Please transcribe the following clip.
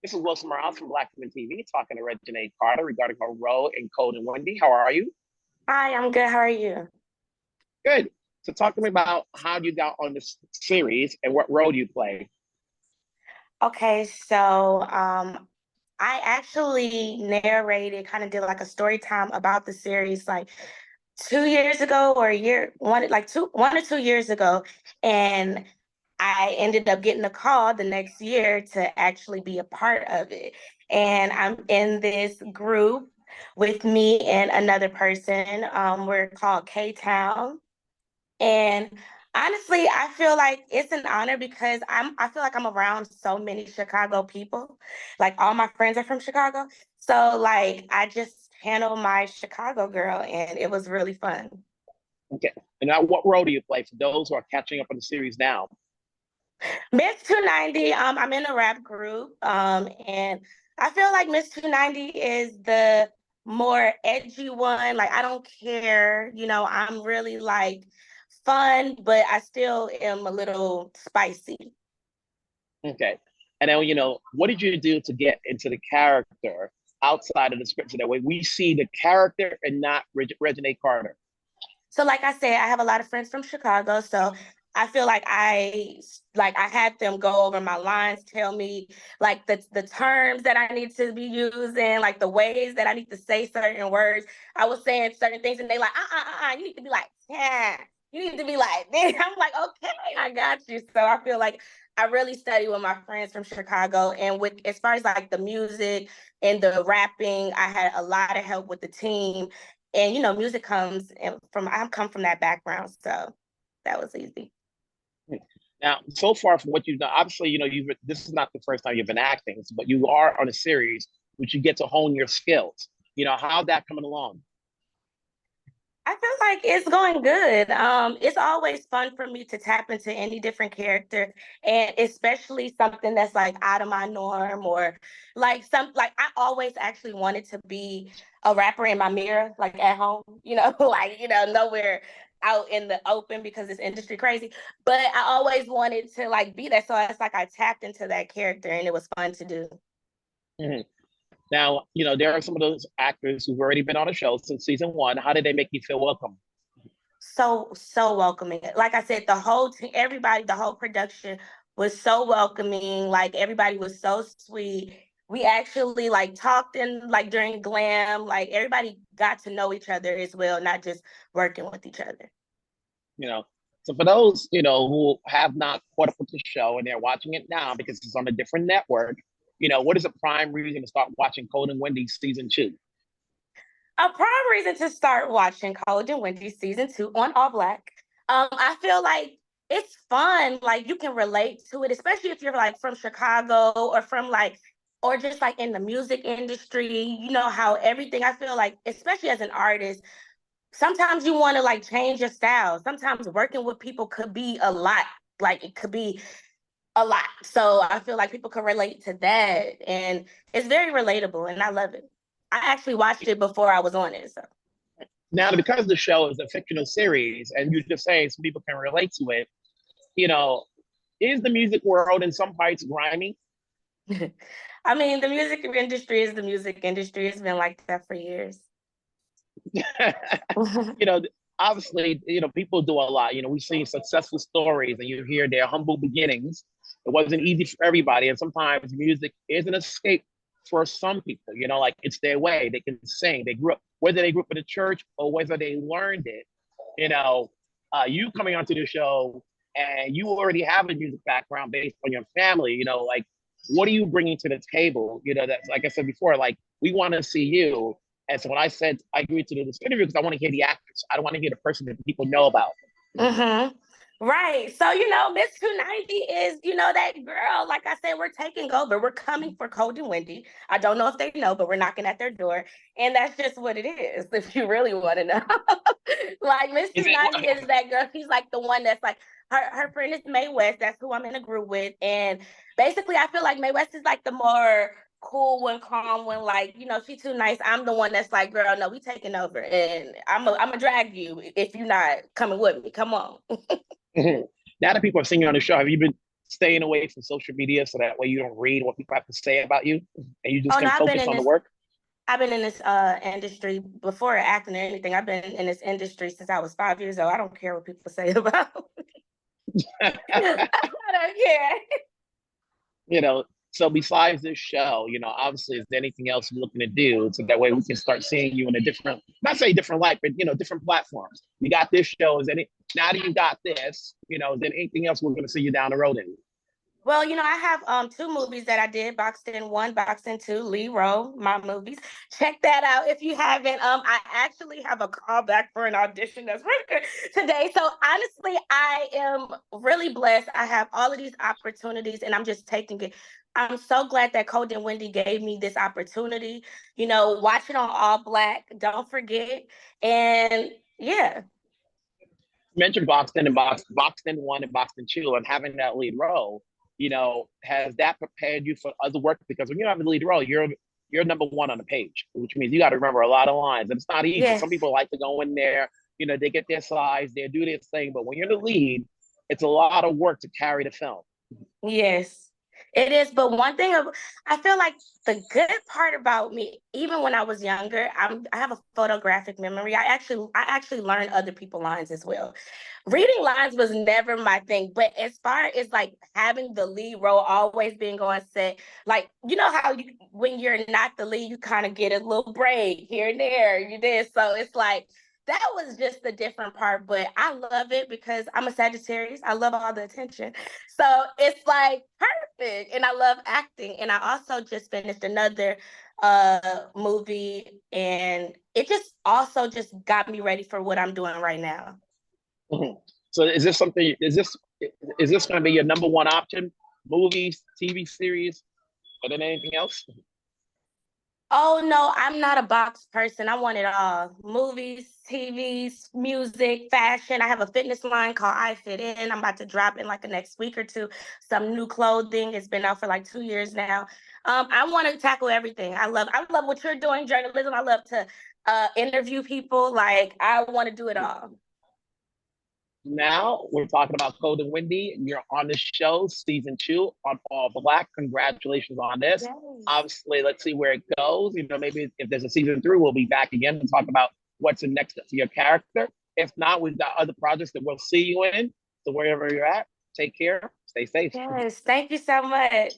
This is Wilson Morales from Black Women TV talking to Reginae Carter regarding her role in Kold Windy. How are you? Hi, I'm good. How are you? Good. So talk to me about how you got on this series and what role you play. Okay, so I actually narrated, kind of did like a story time about the series like 2 years ago or a year, 1 or 2 years ago. And I ended up getting a call the next year to actually be a part of it. And I'm in this group with me and another person. We're called K-Town. And honestly, I feel like it's an honor because I feel like I'm around so many Chicago people. Like all my friends are from Chicago. So like I just handle my Chicago girl and it was really fun. Okay. And now what role do you play for those who are catching up on the series now? Miss 290, I'm in a rap group. And I feel like Miss 290 is the more edgy one. Like I don't care, I'm really like fun, but I still am a little spicy. Okay. And then, what did you do to get into the character outside of the script so that way we see the character and not Reginae Carter? So like I said, I have a lot of friends from Chicago, so I feel like I had them go over my lines, tell me like the terms that I need to be using, like the ways that I need to say certain words. I was saying certain things and they like, you need to be like, yeah, you need to be like this. I'm like, okay, I got you. So I feel like I really study with my friends from Chicago. And with as far as like the music and the rapping, I had a lot of help with the team. And music comes from I come from that background, so that was easy. Now, so far from what you've done, obviously, this is not the first time you've been acting, but you are on a series which you get to hone your skills. How's that coming along? I feel like it's going good. It's always fun for me to tap into any different character, and especially something that's like out of my norm, or like I always actually wanted to be a rapper in my mirror, like at home, like nowhere out in the open because it's industry crazy. But I always wanted to like be that, so it's like I tapped into that character, and it was fun to do. Mm-hmm. Now, there are some of those actors who've already been on the show since season one. How did they make you feel welcome? So welcoming. Like I said, the whole team, everybody, the whole production was so welcoming. Like everybody was so sweet. We actually like talked in like during glam. Like everybody got to know each other as well, not just working with each other. So for those who have not caught up with the show and they're watching it now because it's on a different network, what is a prime reason to start watching Kold and Windy season 2? A prime reason to start watching Kold and Windy season 2 on ALLBLK. I feel like it's fun. Like you can relate to it, especially if you're like from Chicago or from like, or just like in the music industry. You know how everything. I feel like, especially as an artist, sometimes you want to like change your style. Sometimes working with people could be a lot. Like it could be a lot. So I feel like people can relate to that, and it's very relatable, and I love it. I actually watched it before I was on it. So Now, because the show is a fictional series and you're just saying some people can relate to it, you know, is the music world in some parts grimy? I mean, the music industry is the music industry. It's been like that for years. you know, obviously, people do a lot. We've seen successful stories and you hear their humble beginnings. It wasn't easy for everybody. And sometimes music is an escape for some people, like it's their way. They can sing. They grew up, whether they grew up in the church or whether they learned it, you coming onto the show and you already have a music background based on your family, like what are you bringing to the table? That's like I said before, like we want to see you. And so when I said I agreed to do this interview because I want to hear the actors, I don't want to hear the person that people know about. Mm-hmm. Right. So, Miss 290 is, that girl. Like I said, we're taking over. We're coming for Kold and Windy. I don't know if they know, but we're knocking at their door. And that's just what it is, if you really want to know. Like Miss 290 is that girl. She's like the one that's like, her friend is Mae West. That's who I'm in a group with. And basically, I feel like Mae West is like the more cool one, calm one, like, she too nice. I'm the one that's like, girl, no, we taking over. And I'm gonna drag you if you're not coming with me. Come on. Now that people are seeing you on the show, have you been staying away from social media so that way you don't read what people have to say about you and you just Oh no, can focus on the work? I've been in this industry before acting or anything. I've been in this industry since I was 5 years old. I don't care what people say about me. I don't care. You know, so besides this show, you know, obviously, is there anything else you're looking to do so that way we can start seeing you in a different, not say different light, but you know, different platforms? You got this show, is any now that you got this, you know, then anything else we're gonna see you down the road in? Well, I have two movies that I did, Boxed In 1, Boxed In 2, lead role, my movies. Check that out if you haven't. I actually have a callback for an audition that's really good today. So honestly, I am really blessed. I have all of these opportunities and I'm just taking it. I'm so glad that Kold Windy gave me this opportunity. Watch it on All Black. Don't forget. And yeah. You mentioned Boxed In 1 and Boxed In 2 and having that lead role, you know, has that prepared you for other work? Because when you have a lead role, you're number one on the page, which means you got to remember a lot of lines, and it's not easy. Yes. Some people like to go in there, you know, they get their size, they do their thing, but when you're the lead, it's a lot of work to carry the film. Yes, it is. But one thing I feel like the good part about me, even when I was younger, I have a photographic memory. I actually learned other people's lines as well. Reading lines was never my thing, but as far as like having the lead role, always being on set, like how when you're not the lead, you kind of get a little break here and there. You did, so it's like that was just the different part. But I love it because I'm a Sagittarius. I love all the attention. So it's like perfect. And I love acting. And I also just finished another movie and it just also just got me ready for what I'm doing right now. Mhm. So is this something? Is this going to be your number one option? Movies, TV series, or then anything else? Oh no, I'm not a box person. I want it all. Movies, TVs, music, fashion. I have a fitness line called I Fit In. I'm about to drop in like the next week or two some new clothing. It's been out for like 2 years now. I want to tackle everything. I love what you're doing, journalism. I love to interview people. Like I want to do it all. Now we're talking about Kold Windy. You're on the show, season 2 on All Black. Congratulations on this. Yes. Obviously, let's see where it goes. You know, maybe if there's a season 3, we'll be back again and talk about what's the next step for your character. If not, we've got other projects that we'll see you in. So wherever you're at, take care, stay safe. Yes. Thank you so much.